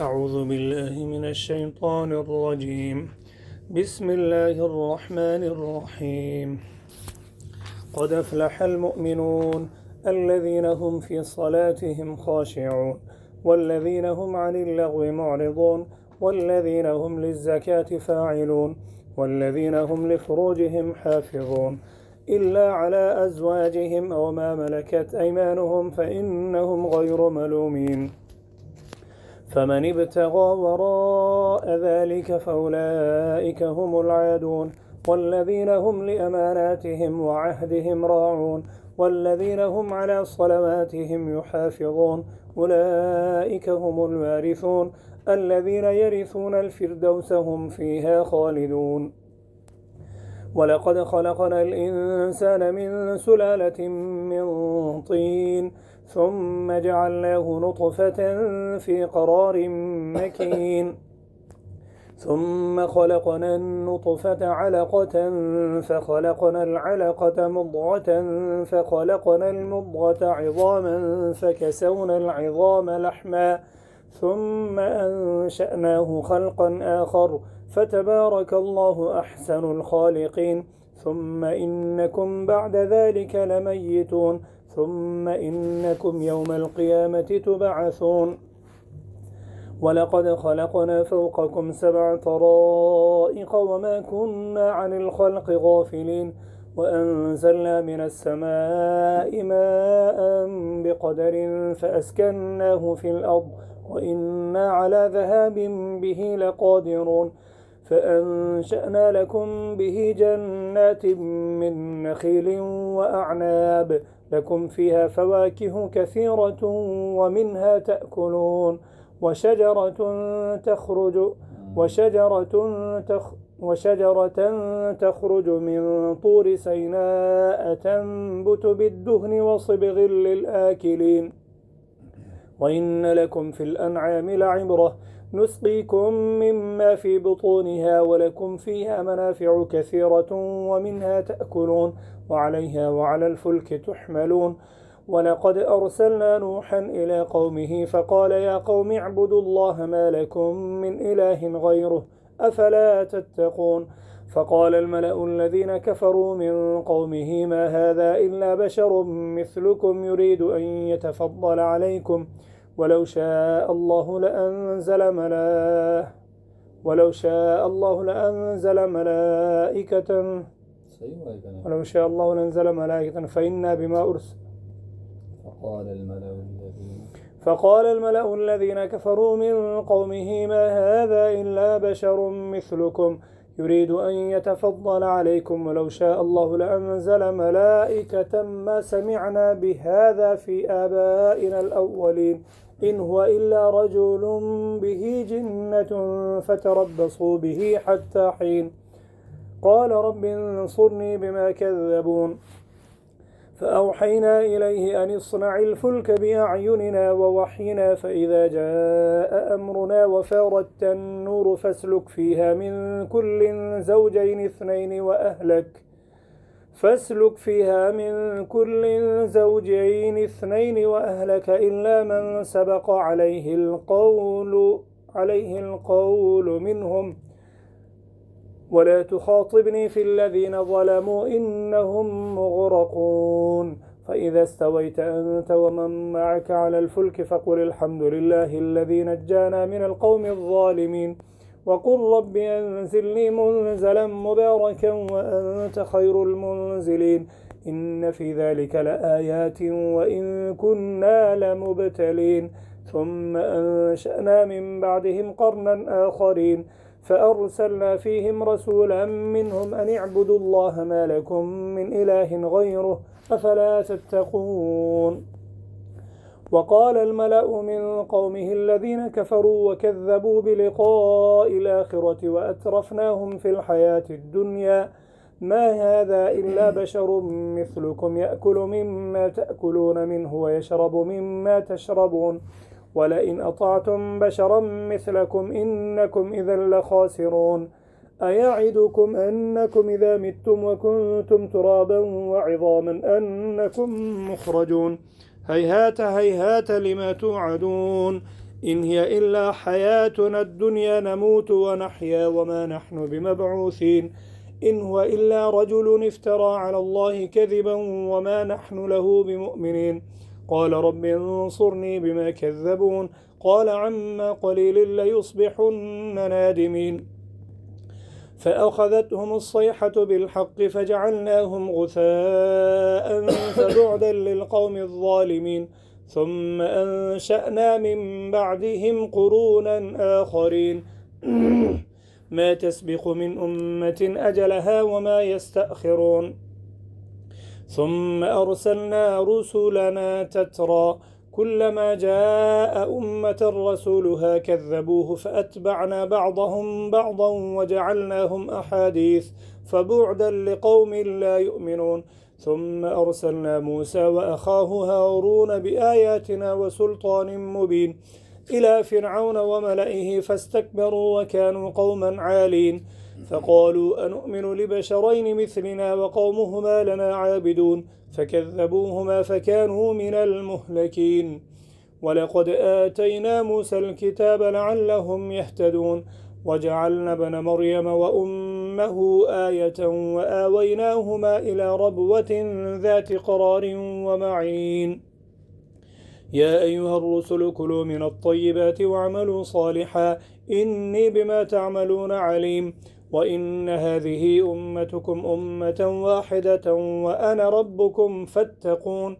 أعوذ بالله من الشيطان الرجيم. بسم الله الرحمن الرحيم. قد أفلح المؤمنون الذين هم في صلاتهم خاشعون والذين هم عن اللغو معرضون والذين هم للزكاة فاعلون والذين هم لفروجهم حافظون إلا على أزواجهم أو ما ملكت أيمانهم فإنهم غير ملومين. فمن ابتغى وراء ذلك فأولئك هم العادون والذين هم لأماناتهم وعهدهم راعون والذين هم على صلواتهم يحافظون أولئك هم الوارثون الذين يرثون الفردوس هم فيها خالدون. ولقد خلقنا الإنسان من سلالة من طين ثم جعلناه نطفة في قرار مكين ثم خلقنا النطفة علقة فخلقنا العلقة مضغة فخلقنا المضغة عظاما فكسونا العظام لحما ثم أنشأناه خلقا آخر فتبارك الله أحسن الخالقين. ثم إنكم بعد ذلك لميتون ثم إنكم يوم القيامة تبعثون. ولقد خلقنا فوقكم 7 طرائق وما كنا عن الخلق غافلين وأنزلنا من السماء ماء بقدر فأسكناه في الأرض وإنا على ذهاب به لقادرون. فأنشأنا لكم به جنات من نخيل وأعناب لكم فيها فواكه كثيرة ومنها تأكلون وشجرة تخرج من طور سيناء تنبت بالدهن وصبغ للآكلين. وإن لكم في الأنعام لعبرة نسقيكم مما في بطونها ولكم فيها منافع كثيرة ومنها تأكلون وعليها وعلى الفلك تحملون. ولقد أرسلنا نوحا إلى قومه فقال يا قوم اعبدوا الله ما لكم من إله غيره أفلا تتقون. فقال الملأ الذين كفروا من قومه ما هذا إلا بشر مثلكم يريد أن يتفضل عليكم ولو شاء الله لأنزل ملائكة فإنا بما أرسل. فقال الملأ الذين كفروا من قومه ما هذا إلا بشر مثلكم يريد أن يتفضل عليكم ولو شاء الله لأنزل ملائكة ما سمعنا بهذا في آبائنا الأولين إن هو إلا رجل به جنة فتربصوا به حتى حين. قال رب انصرني بما كذبون. فأوحينا إليه أن اصنع الفلك بأعيننا ووحينا فإذا جاء أمرنا وفارت النور فاسلك فيها من كل زوجين اثنين وأهلك إلا من سبق عليه القول منهم ولا تخاطبني في الذين ظلموا إنهم مغرقون. فإذا استويت أنت ومن معك على الفلك فقل الحمد لله الذي نجانا من القوم الظالمين وقل رب أنزلني منزلا مباركا وأنت خير المنزلين إن في ذلك لآيات وإن كنا لمبتلين. ثم أنشأنا من بعدهم قرنا آخرين فأرسلنا فيهم رسولا منهم أن اعبدوا الله ما لكم من إله غيره أفلا تتقون. وقال الملأ من قومه الذين كفروا وكذبوا بلقاء الآخرة وأترفناهم في الحياة الدنيا ما هذا إلا بشر مثلكم يأكل مما تأكلون منه ويشرب مما تشربون ولئن أطعتم بشرا مثلكم إنكم إذا لخاسرون. أيعدكم أنكم إذا متم وكنتم ترابا وعظاما أنكم مخرجون هيهات هيهات لما توعدون إن هي إلا حياتنا الدنيا نموت ونحيا وما نحن بمبعوثين إن هو إلا رجل افترى على الله كذبا وما نحن له بمؤمنين قال رب انصرني بما كذبون قال عما قليل ليصبحن نادمين فأخذتهم الصيحة بالحق فجعلناهم غثاء فبعدا للقوم الظالمين ثم أنشأنا من بعدهم قرونا آخرين ما تسبق من أمة أجلها وما يستأخرون ثم أرسلنا رسلنا تترى كلما جاء أمة رسولها كذبوه فأتبعنا بعضهم بعضا وجعلناهم أحاديث فبعدا لقوم لا يؤمنون ثم أرسلنا موسى وأخاه هارون بآياتنا وسلطان مبين إلى فرعون وملئه فاستكبروا وكانوا قوما عالين فقالوا أنؤمن لبشرين مثلنا وقومهما لنا عابدون فكذبوهما فكانوا من المهلكين ولقد آتينا موسى الكتاب لعلهم يهتدون وجعلنا ابن مريم وأمه آية وآويناهما إلى ربوة ذات قرار ومعين يا أيها الرسل كلوا من الطيبات واعملوا صالحا إني بما تعملون عليم وإن هذه أمتكم أمة واحدة وأنا ربكم فاتقون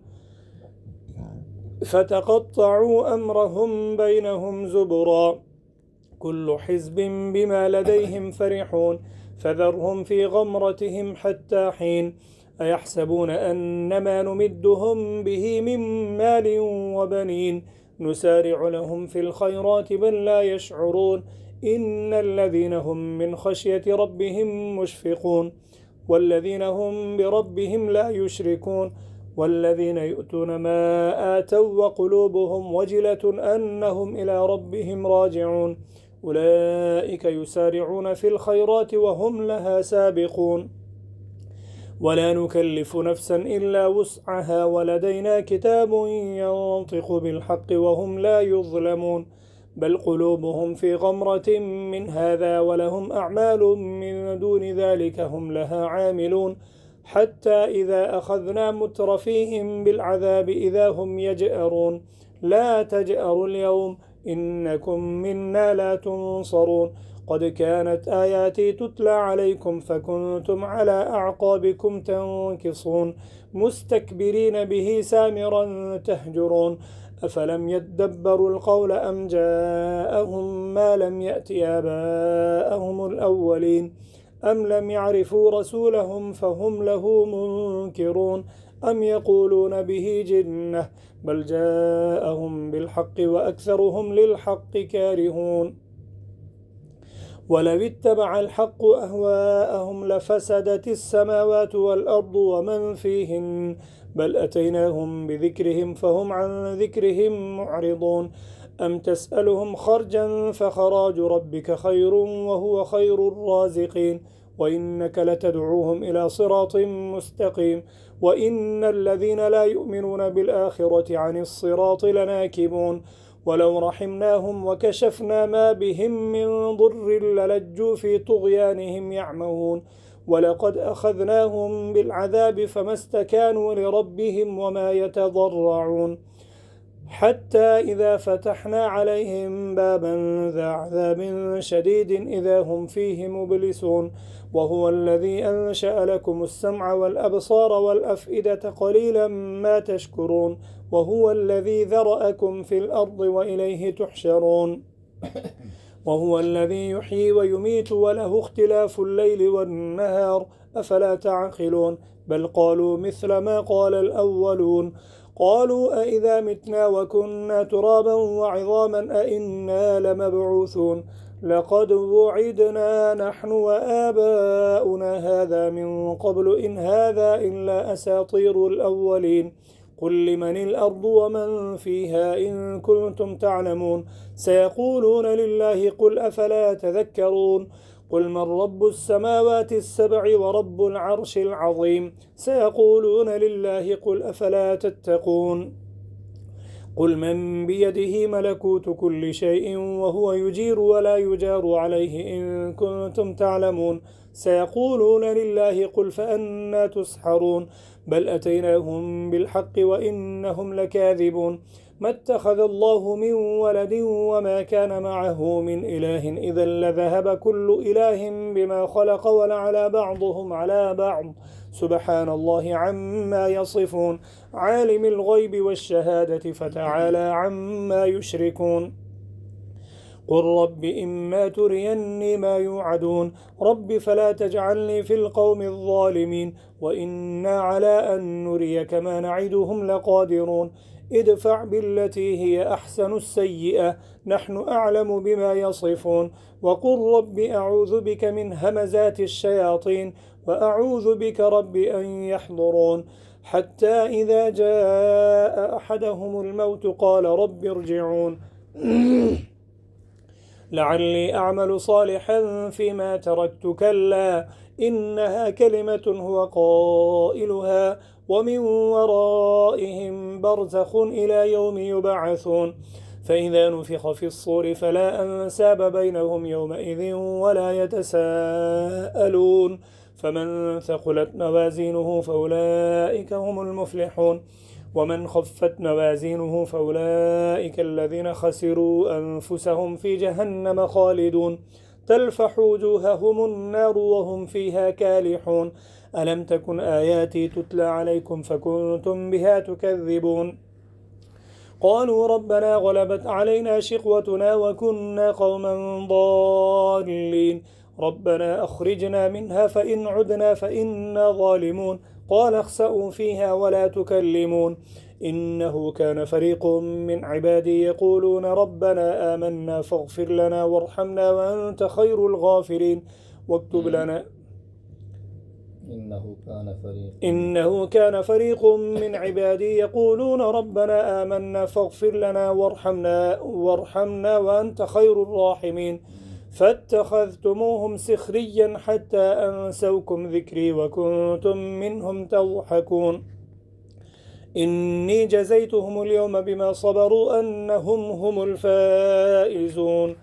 فتقطعوا أمرهم بينهم زبرا كل حزب بما لديهم فرحون فذرهم في غمرتهم حتى حين أيحسبون أنما نمدهم به من مال وبنين نسارع لهم في الخيرات بل لا يشعرون إن الذين هم من خشية ربهم مشفقون والذين هم بربهم لا يشركون والذين يؤتون ما آتوا وقلوبهم وجلة أنهم إلى ربهم راجعون أولئك يسارعون في الخيرات وهم لها سابقون ولا نكلف نفسا إلا وسعها ولدينا كتاب ينطق بالحق وهم لا يظلمون بل قلوبهم في غمرة من هذا ولهم أعمال من دون ذلك هم لها عاملون حتى إذا أخذنا مترفيهم بالعذاب إذا هم يجأرون لا تجأروا اليوم إنكم منا لا تنصرون قد كانت آياتي تتلى عليكم فكنتم على أعقابكم تنكصون مستكبرين به سامرا تهجرون أفلم يدبروا القول أم جاءهم ما لم يأت آباءهم الأولين أم لم يعرفوا رسولهم فهم له منكرون أم يقولون به جنة بل جاءهم بالحق وأكثرهم للحق كارهون ولو اتبع الحق أهواءهم لفسدت السماوات والأرض ومن فيهن بل أتيناهم بذكرهم فهم عن ذكرهم معرضون أم تسألهم خرجا فخراج ربك خير وهو خير الرازقين وإنك لتدعوهم إلى صراط مستقيم وإن الذين لا يؤمنون بالآخرة عن الصراط لناكبون ولو رحمناهم وكشفنا ما بهم من ضر للجوا في طغيانهم يعمهون ولقد أخذناهم بالعذاب فما استكانوا لربهم وما يتضرعون حتى إذا فتحنا عليهم بابا ذا عذاب شديد إذا هم فيه مبلسون وهو الذي أنشأ لكم السمع والأبصار والأفئدة قليلا ما تشكرون وهو الذي ذرأكم في الأرض وإليه تحشرون وهو الذي يحيي ويميت وله اختلاف الليل والنهار أفلا تعقلون بل قالوا مثل ما قال الأولون قالوا أئذا متنا وكنا ترابا وعظاما أئنا لمبعوثون لقد وعدنا نحن وآباؤنا هذا من قبل إن هذا إلا أساطير الأولين قل لمن الأرض ومن فيها إن كنتم تعلمون سيقولون لله قل أفلا تذكرون قل من رب السماوات السبع ورب العرش العظيم سيقولون لله قل أفلا تتقون قل من بيده ملكوت كل شيء وهو يجير ولا يجار عليه إن كنتم تعلمون سيقولون لله قل فأنى تسحرون بل أتيناهم بالحق وإنهم لكاذبون ما اتخذ الله من ولد وما كان معه من إله إذا لذهب كل إله بما خلق ولعلى بعضهم على بعض سبحان الله عما يصفون عالم الغيب والشهادة فتعالى عما يشركون قل رب إما تريني ما يوعدون رب فلا تجعلني في القوم الظالمين وإنا على أن نريك ما نعدهم لقادرون ادفع بالتي هي أحسن السيئة نحن أعلم بما يصفون وقل رب أعوذ بك من همزات الشياطين وأعوذ بك رب أن يحضرون حتى إذا جاء أحدهم الموت قال رب ارجعون لعلي أعمل صالحا فيما تركت كلا إنها كلمة هو قائلها ومن ورائهم برزخ إلى يوم يبعثون فإذا نفخ في الصور فلا أنساب بينهم يومئذ ولا يتساءلون فمن ثقلت موازينه فأولئك هم المفلحون ومن خفت موازينه فأولئك الذين خسروا أنفسهم في جهنم خالدون تلفح وجوههم النار وهم فيها كالحون ألم تكن آياتي تتلى عليكم فكنتم بها تكذبون قالوا ربنا غلبت علينا شقوتنا وكنا قوما ضالين ربنا أخرجنا منها فإن عدنا فإنا ظالمون قال اخسئوا فيها ولا تكلمون إنه كان فريق من عبادي يقولون ربنا آمنا فاغفر لنا وارحمنا وأنت خير الغافرين واكتب لنا إنه كان فريق من عبادي يقولون ربنا آمنا فاغفر لنا وارحمنا وأنت خير الراحمين فاتخذتموهم سخريا حتى أنسوكم ذكري وكنتم منهم تضحكون إني جزيتهم اليوم بما صبروا أنهم هم الفائزون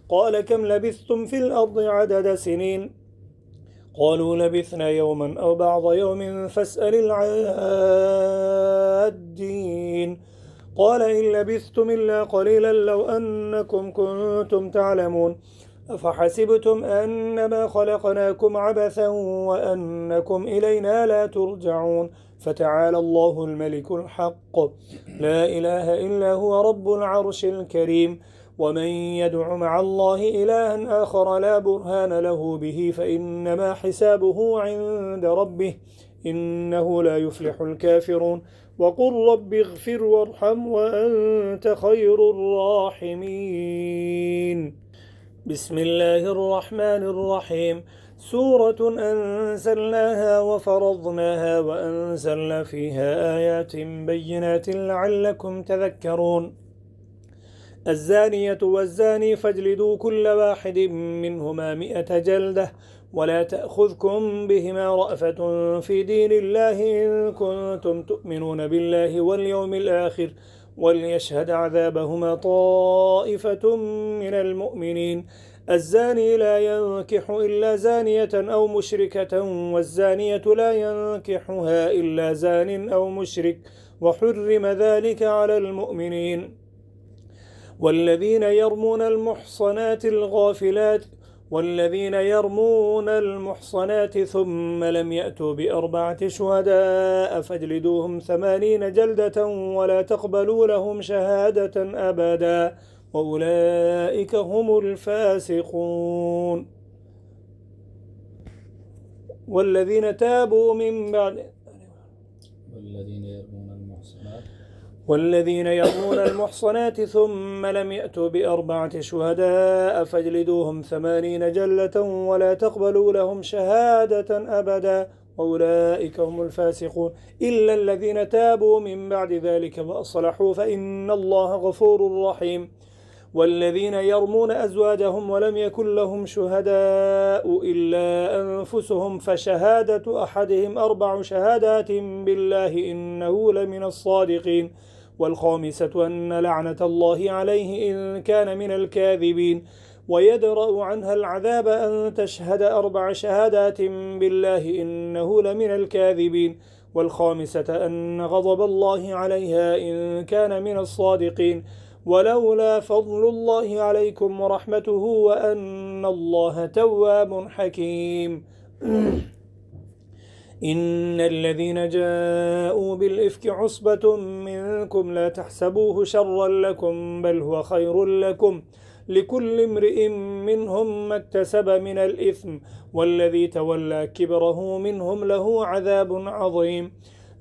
قال كم لبثتم في الأرض عدد سنين قالوا لبثنا يوما أو بعض يوم فاسأل العادين قال إن لبثتم إلا قليلا لو أنكم كنتم تعلمون أفحسبتم أنما خلقناكم عبثا وأنكم إلينا لا ترجعون فتعالى الله الملك الحق لا إله إلا هو رب العرش الكريم ومن يدع مع الله إلها آخر لا برهان له به فإنما حسابه عند ربه إنه لا يفلح الكافرون وقل رب اغفر وارحم وأنت خير الراحمين بسم الله الرحمن الرحيم سورة أنزلناها وفرضناها وأنزلنا فيها آيات بينات لعلكم تذكرون الزانية والزاني فاجلدوا كل واحد منهما 100 جلدة ولا تأخذكم بهما رأفة في دين الله إن كنتم تؤمنون بالله واليوم الآخر وليشهد عذابهما طائفة من المؤمنين الزاني لا ينكح إلا زانية أو مشركة والزانية لا ينكحها إلا زان أو مشرك وحرم ذلك على المؤمنين والذين يرمون المحصنات ثم لم يأتوا ب4 شهداء فاجلدوهم 80 جلدة ولا تقبلوا لهم شهادة أبدا وأولئك هم الفاسقون والذين تابوا من بعد والذين يرمون المحصنات ثم لم يأتوا ب4 شهداء فاجلدوهم 80 جلة ولا تقبلوا لهم شهادة أبدا وأولئك هم الفاسقون إلا الذين تابوا من بعد ذلك وأصلحوا فإن الله غفور رحيم والذين يرمون أزواجهم ولم يكن لهم شهداء إلا أنفسهم فشهادة أحدهم 4 شهادات بالله إنه لمن الصادقين والخامسة أن لعنة الله عليه إن كان من الكاذبين، ويدرأ عنها العذاب أن تشهد 4 شهادات بالله إنه لمن الكاذبين، والخامسة أن غضب الله عليها إن كان من الصادقين، ولولا فضل الله عليكم ورحمته وأن الله تواب حكيم. إن الذين جاءوا بالإفك عصبة منكم لا تحسبوه شرا لكم بل هو خير لكم، لكل امرئ منهم ما اكتسب من الإثم، والذي تولى كبره منهم له عذاب عظيم.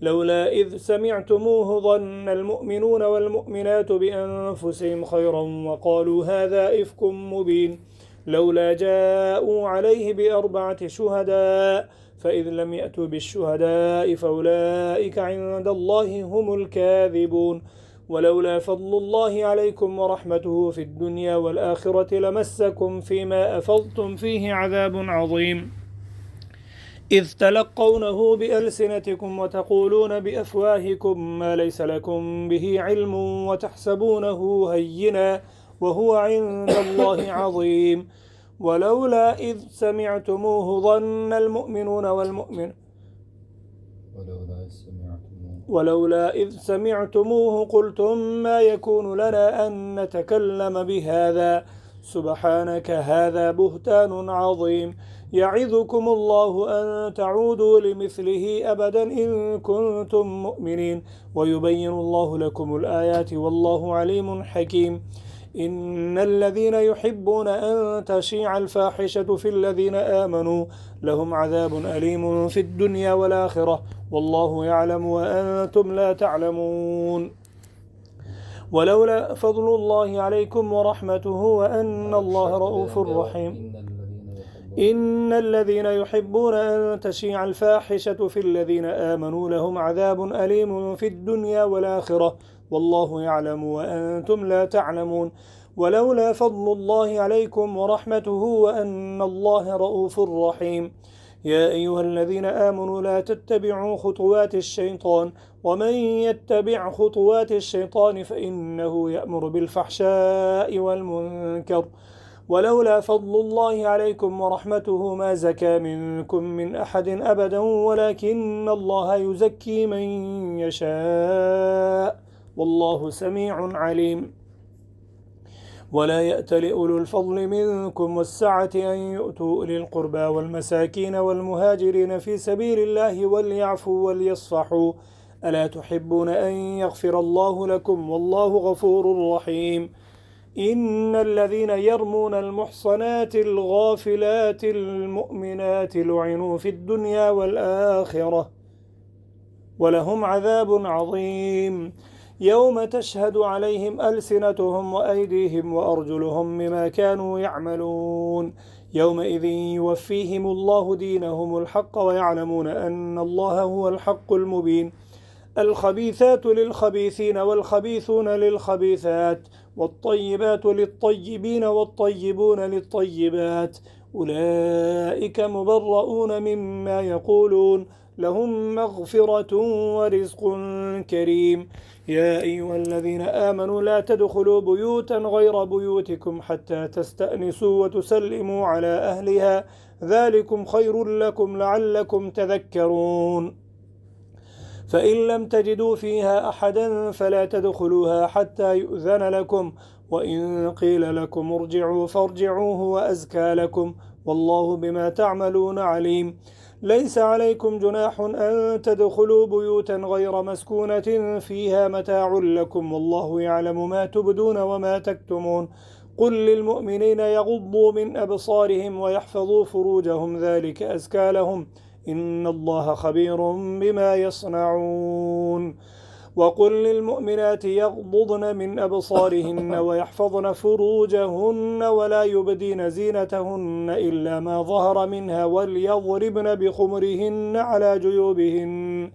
لولا إذ سمعتموه ظن المؤمنون والمؤمنات بأنفسهم خيرا وقالوا هذا إفك مبين، لولا جاءوا عليه ب4 شهداء فإذ لم يأتوا بالشهداء فأولئك عند الله هم الكاذبون. ولولا فضل الله عليكم ورحمته في الدنيا والآخرة لمسكم فيما أفضتم فيه عذاب عظيم، إذ تلقونه بألسنتكم وتقولون بأفواهكم ما ليس لكم به علم وتحسبونه هينا وهو عند الله عظيم. ولولا إذ سمعتموه ظن المؤمنون والمؤمن ولولا إذ سمعتموه قلتم ما يكون لنا أن نتكلم بهذا سبحانك هذا بهتان عظيم، يعظكم الله أن تعودوا لمثله أبدا إن كنتم مؤمنين، ويبين الله لكم الآيات والله عليم حكيم. إن الذين يحبون أن تشيع الفاحشة في الذين آمنوا لهم عذاب أليم في الدنيا والآخرة والله يعلم وأنتم لا تعلمون. ولولا فضل الله عليكم ورحمته وأن الله رؤوف رحيم. إن الذين يحبون أن تشيع الفاحشة في الذين آمنوا لهم عذاب أليم في الدنيا والآخرة والله يعلم وأنتم لا تعلمون. ولولا فضل الله عليكم ورحمته وأن الله رؤوف رحيم. يا أيها الذين آمنوا لا تتبعوا خطوات الشيطان ومن يتبع خطوات الشيطان فإنه يأمر بالفحشاء والمنكر. ولولا فضل الله عليكم ورحمته ما زكى منكم من أحد أبدا ولكن الله يزكي من يشاء والله سميع عليم. ولا يأتل أولو الفضل منكم والسعة أن يؤتوا أولي القربى والمساكين والمهاجرين في سبيل الله وليعفوا وليصفحوا ألا تحبون أن يغفر الله لكم والله غفور رحيم. إن الذين يرمون المحصنات الغافلات المؤمنات لعنوا في الدنيا والآخرة ولهم عذاب عظيم، يوم تشهد عليهم ألسنتهم وأيديهم وأرجلهم بما كانوا يعملون، يومئذ يوفيهم الله دينهم الحق ويعلمون أن الله هو الحق المبين. الخبيثات للخبيثين والخبيثون للخبيثات والطيبات للطيبين والطيبون للطيبات أولئك مبرؤون مما يقولون لهم مغفرة ورزق كريم. يا أيها الذين آمنوا لا تدخلوا بيوتا غير بيوتكم حتى تستأنسوا وتسلموا على أهلها ذلكم خير لكم لعلكم تذكرون. فإن لم تجدوا فيها أحدا فلا تدخلوها حتى يؤذن لكم وإن قيل لكم ارجعوا فارجعوا هو أزكى لكم والله بما تعملون عليم. ليس عليكم جناح أن تدخلوا بيوتا غير مسكونة فيها متاع لكم والله يعلم ما تبدون وما تكتمون. قل للمؤمنين يغضوا من أبصارهم ويحفظوا فروجهم ذلك أزكى لهم إن الله خبير بما يصنعون. وقل للمؤمنات يغضضن من أبصارهن ويحفظن فروجهن ولا يبدين زينتهن إلا ما ظهر منها وليضربن بخمرهن على جيوبهن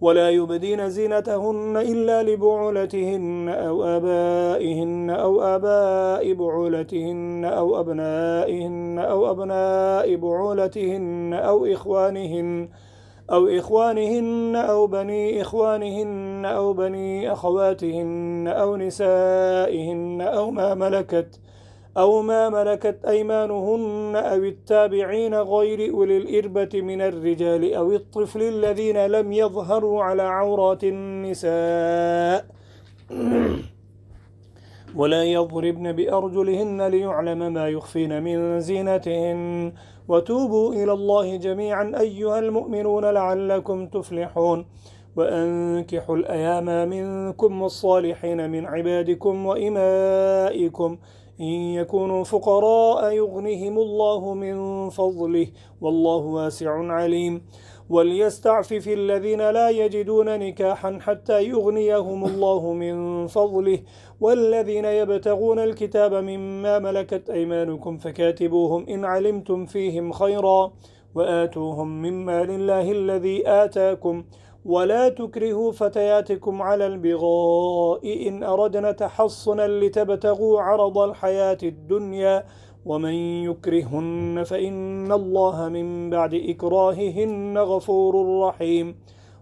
ولا يبدين زينتهن إلا لبعولتهن أو آبائهن أو آباء بعولتهن أو أبنائهن أو أبناء بعولتهن أو إخوانهن أو بني إخوانهن أو بني أخواتهن أو نسائهن أو ما ملكت أيمانهن أو التابعين غير أولي الإربة من الرجال أو الطفل الذين لم يظهروا على عورات النساء ولا يضربن بأرجلهن ليعلم ما يخفين من زينتهن وتوبوا إلى الله جميعا أيها المؤمنون لعلكم تفلحون وأنكحوا الأيام منكم والصالحين من عبادكم وإمائكم إن يكونوا فقراء يغنهم الله من فضله والله واسع عليم وليستعفف الذين لا يجدون نكاحا حتى يغنيهم الله من فضله والذين يبتغون الكتاب مما ملكت أيمانكم فكاتبوهم إن علمتم فيهم خيرا وآتوهم مما لله الذي آتاكم ولا تكرهوا فتياتكم على البغاء إن أردنا تحصنا لتبتغوا عرض الحياة الدنيا ومن يكرهن فإن الله من بعد إكراههن غفور رحيم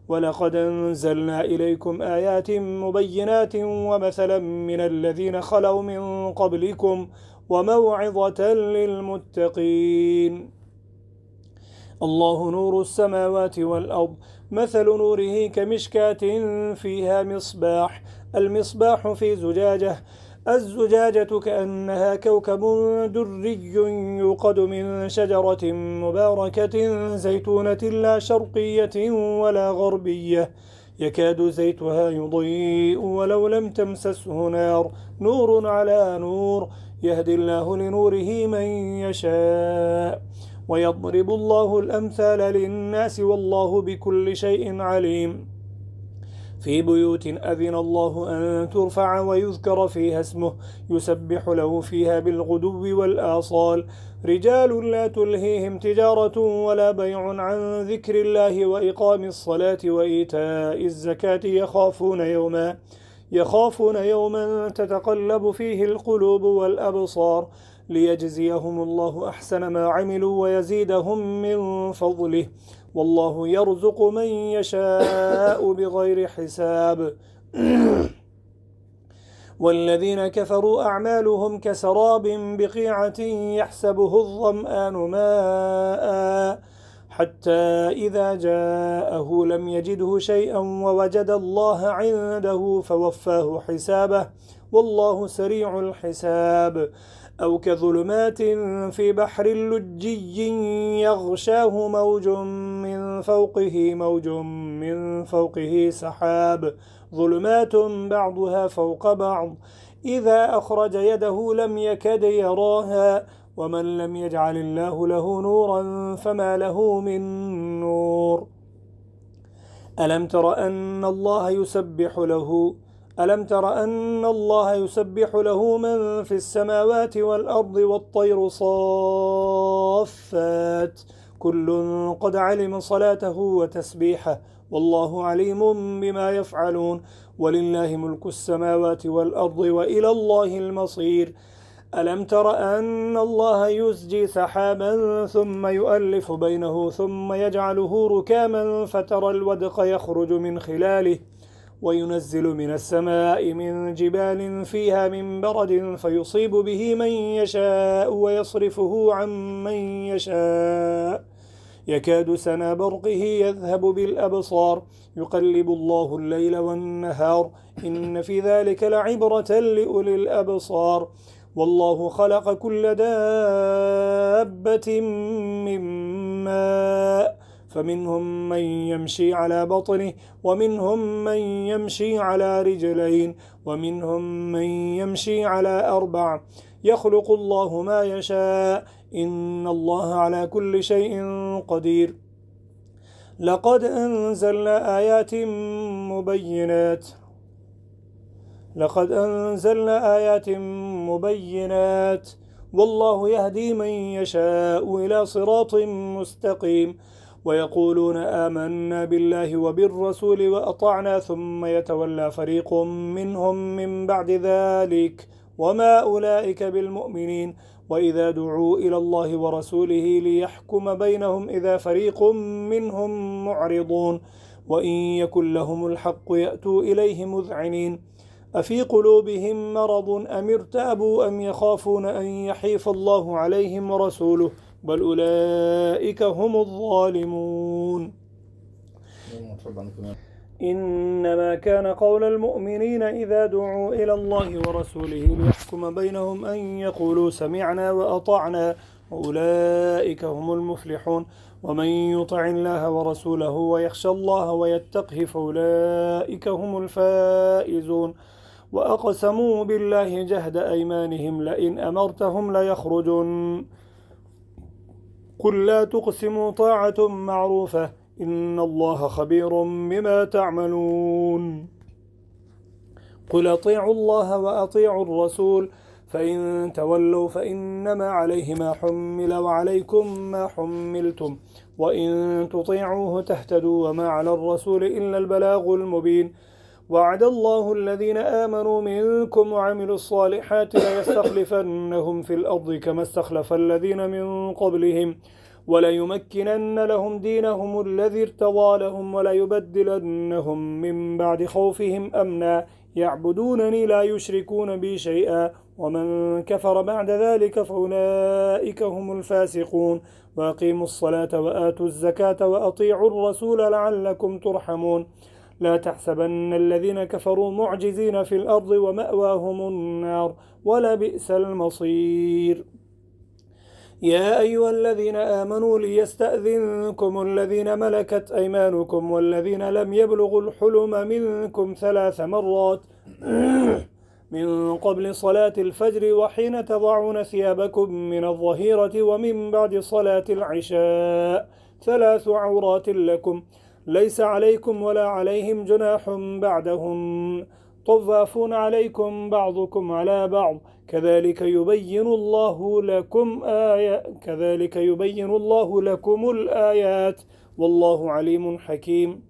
ولقد أنزلنا إليكم آيات مبينات ومثلا من الذين خلوا من قبلكم وموعظة للمتقين الله نور السماوات والأرض مثل نوره كمشكاة فيها مصباح المصباح في زجاجة الزجاجة كأنها كوكب دري يوقد من شجرة مباركة زيتونة لا شرقية ولا غربية يكاد زيتها يضيء ولو لم تمسسه نار نور على نور يهدي الله لنوره من يشاء ويضرب الله الأمثال للناس والله بكل شيء عليم في بيوت أذن الله أن ترفع ويذكر فيها اسمه يسبح له فيها بالغدو والآصال رجال لا تلهيهم تجارة ولا بيع عن ذكر الله وإقام الصلاة وإيتاء الزكاة يخافون يوما تتقلب فيه القلوب والأبصار ليجزيهم الله أحسن ما عملوا ويزيدهم من فضله والله يرزق من يشاء بغير حساب والذين كفروا أعمالهم كسراب بقيعة يحسبه الظمآن ماء حتى إذا جاءه لم يجده شيئا ووجد الله عنده فوفاه حسابه والله سريع الحساب أو كظلمات في بحر لجي يغشاه موج من فوقه سحاب ظلمات بعضها فوق بعض إذا أخرج يده لم يكد يراها ومن لم يجعل الله له نورا فما له من نور ألم تر أن الله يسبح له من في السماوات والأرض والطير صافات كل قد علم صلاته وتسبيحه والله عليم بما يفعلون ولله ملك السماوات والأرض وإلى الله المصير ألم تر أن الله يزجي سحابا ثم يؤلف بينه ثم يجعله ركاما فترى الودق يخرج من خلاله وينزل من السماء من جبال فيها من برد فيصيب به من يشاء ويصرفه عن من يشاء يكاد سنا برقه يذهب بالأبصار يقلب الله الليل والنهار إن في ذلك لعبرة لأولي الأبصار والله خلق كل دابة من ماء فمنهم من يمشي على بطنه ومنهم من يمشي على رجلين ومنهم من يمشي على 4 يخلق الله ما يشاء إن الله على كل شيء قدير لقد أنزلنا آيات مبينات والله يهدي من يشاء إلى صراط مستقيم ويقولون آمنا بالله وبالرسول وأطعنا ثم يتولى فريق منهم من بعد ذلك وما أولئك بالمؤمنين وإذا دعوا إلى الله ورسوله ليحكم بينهم إذا فريق منهم معرضون وإن يكن لهم الحق يأتوا إليه مذعنين أفي قلوبهم مرض أم ارتابوا أم يخافون أن يحيف الله عليهم ورسوله بل أولئك هم الظالمون. إنما كان قول المؤمنين إذا دعوا إلى الله ورسوله ليحكم بينهم أن يقولوا سمعنا وأطعنا وأولئك هم المفلحون ومن يطع الله ورسوله ويخشى الله ويتقه فأولئك هم الفائزون وأقسموا بالله جهد أيمانهم لئن أمرتهم ليخرجون قل لا تقسموا طاعة معروفة إن الله خبير بما تعملون قل أطيعوا الله وأطيعوا الرسول فإن تولوا فإنما عليه ما حمل وعليكم ما حملتم وإن تطيعوه تهتدوا وما على الرسول إلا البلاغ المبين وعد الله الذين آمنوا منكم وعملوا الصالحات ليستخلفنهم في الأرض كما استخلف الذين من قبلهم وليمكنن لهم دينهم الذي ارتضى لهم وليبدلنهم من بعد خوفهم أمنا يعبدونني لا يشركون بي شيئا ومن كفر بعد ذلك فأولئك هم الفاسقون وأقيموا الصلاة وآتوا الزكاة وأطيعوا الرسول لعلكم ترحمون لا تحسبن الذين كفروا معجزين في الأرض ومأواهم النار ولبئس المصير يا أيها الذين آمنوا ليستأذنكم الذين ملكت أيمانكم والذين لم يبلغوا الحلم منكم 3 مرات من قبل صلاة الفجر وحين تضعون ثيابكم من الظهيرة ومن بعد صلاة العشاء 3 عورات لكم ليس عليكم ولا عليهم جناح بعدهم طوافون عليكم بعضكم على بعض كذلك يبين الله لكم الآيات والله عليم حكيم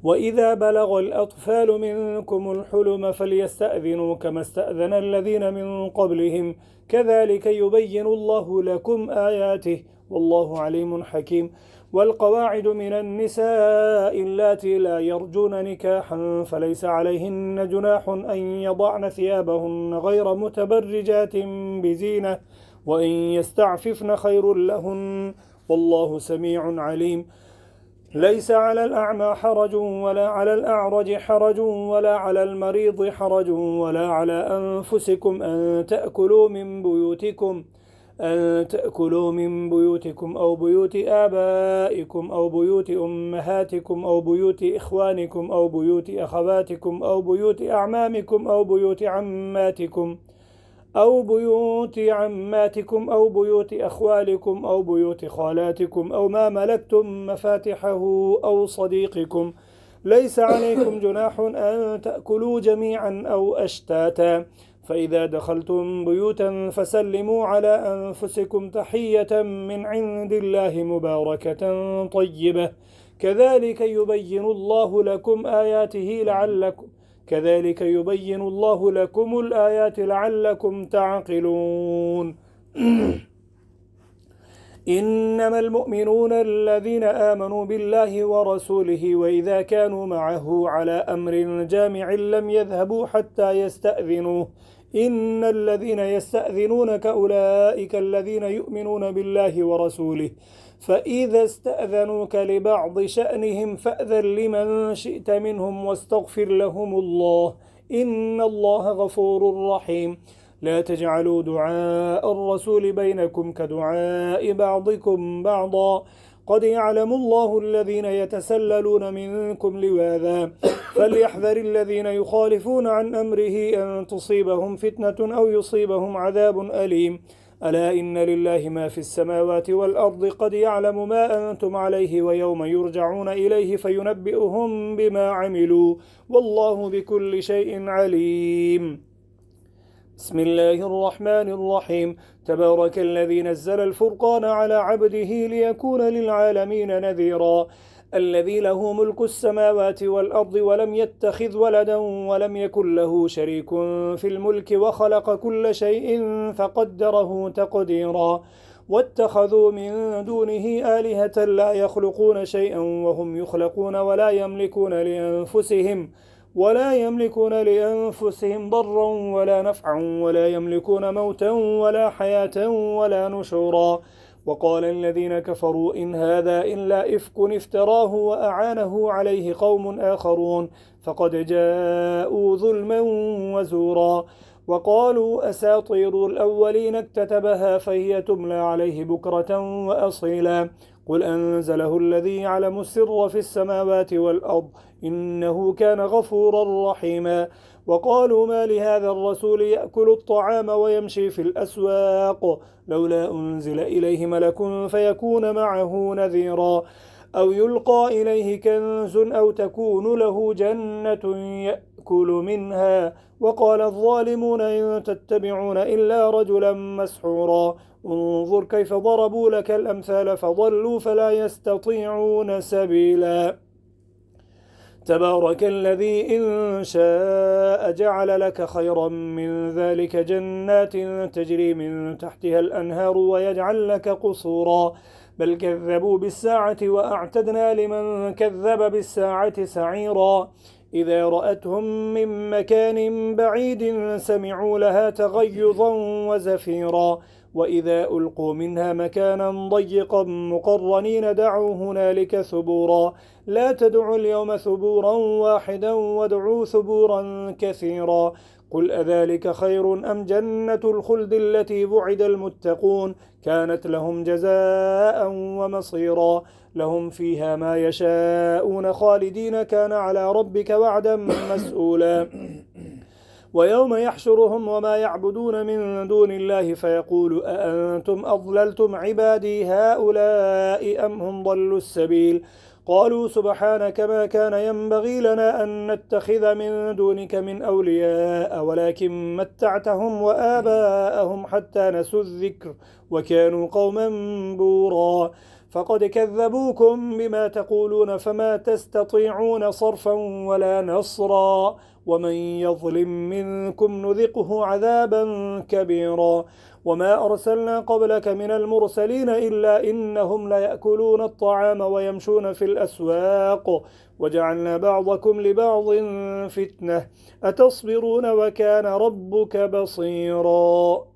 وإذا بلغ الأطفال منكم الحلم فليستأذنوا كما استأذن الذين من قبلهم كذلك يبين الله لكم آياته والله عليم حكيم والقواعد من النساء اللاتي لا يرجون نكاحا فليس عليهن جناح أن يضعن ثيابهن غير متبرجات بزينة وإن يستعففن خير لهن والله سميع عليم ليس على الأعمى حرج ولا على الأعرج حرج ولا على المريض حرج ولا على أنفسكم أن تأكلوا من بيوتكم أو بيوت آبائكم أو بيوت أمهاتكم أو بيوت إخوانكم أو بيوت أخواتكم أو بيوت أعمامكم أو بيوت عماتكم أو بيوت أخوالكم أو بيوت خالاتكم أو ما ملكتم مفاتحه أو صديقكم ليس عليكم جناح أن تأكلوا جميعا أو أشتاتا فإذا دخلتم بيوتا فسلموا على أنفسكم تحية من عند الله مباركة طيبة كذلك يبين الله لكم الآيات لعلكم تعقلون إنما المؤمنون الذين آمنوا بالله ورسوله وإذا كانوا معه على أمر جامع لم يذهبوا حتى يستأذنوه إن الذين يستأذنونك أولئك الذين يؤمنون بالله ورسوله فإذا استأذنوك لبعض شأنهم فأذن لمن شئت منهم واستغفر لهم الله إن الله غفور رحيم لا تجعلوا دعاء الرسول بينكم كدعاء بعضكم بعضا قد يعلم الله الذين يتسللون منكم لواذا فليحذر الذين يخالفون عن أمره أن تصيبهم فتنة أو يصيبهم عذاب أليم ألا إن لله ما في السماوات والأرض قد يعلم ما أنتم عليه ويوم يرجعون إليه فينبئهم بما عملوا والله بكل شيء عليم بسم الله الرحمن الرحيم تبارك الذي نزل الفرقان على عبده ليكون للعالمين نذيرا الذي له ملك السماوات والأرض ولم يتخذ ولدا ولم يكن له شريك في الملك وخلق كل شيء فقدره تقديرا واتخذوا من دونه آلهة لا يخلقون شيئا وهم يخلقون ولا يملكون لأنفسهم ضرا ولا نفعا ولا يملكون موتا ولا حياة ولا نشورا وقال الذين كفروا إن هذا إلا إفك افتراه وأعانه عليه قوم آخرون فقد جاءوا ظلما وزورا وقالوا أساطير الأولين اكتتبها فهي تملى عليه بكرة وأصيلا قل أنزله الذي يعلم السر في السماوات والأرض إنه كان غفورا رحيما وقالوا ما لهذا الرسول يأكل الطعام ويمشي في الأسواق لولا أنزل إليه ملك فيكون معه نذيرا أو يلقى إليه كنز أو تكون له جنة يأكل منها وقال الظالمون إن تتبعون إلا رجلا مسحورا انظر كيف ضربوا لك الأمثال فضلوا فلا يستطيعون سبيلا تبارك الذي إن شاء جعل لك خيرا من ذلك جنات تجري من تحتها الأنهار ويجعل لك قصورا بل كذبوا بالساعة وأعتدنا لمن كذب بالساعة سعيرا إذا رأتهم من مكان بعيد سمعوا لها تغيظا وزفيرا وإذا ألقوا منها مكانا ضيقا مقرنين دعوا هنالك ثبورا لا تدعوا اليوم ثبورا واحدا وادعوا ثبورا كثيرا قل أذلك خير أم جنة الخلد التي وعد المتقون كانت لهم جزاء ومصيرا لهم فيها ما يشاءون خالدين كان على ربك وعدا مسؤولا ويوم يحشرهم وما يعبدون من دون الله فيقول أأنتم أضللتم عبادي هؤلاء أم هم ضلوا السبيل قالوا سبحانك ما كان ينبغي لنا أن نتخذ من دونك من أولياء ولكن متعتهم وآباءهم حتى نسوا الذكر وكانوا قوما بورا فقد كذبوكم بما تقولون فما تستطيعون صرفا ولا نصرا ومن يظلم منكم نذقه عذابا كبيرا وما أرسلنا قبلك من المرسلين إلا إنهم ليأكلون الطعام ويمشون في الأسواق وجعلنا بعضكم لبعض فتنة أتصبرون وكان ربك بصيرا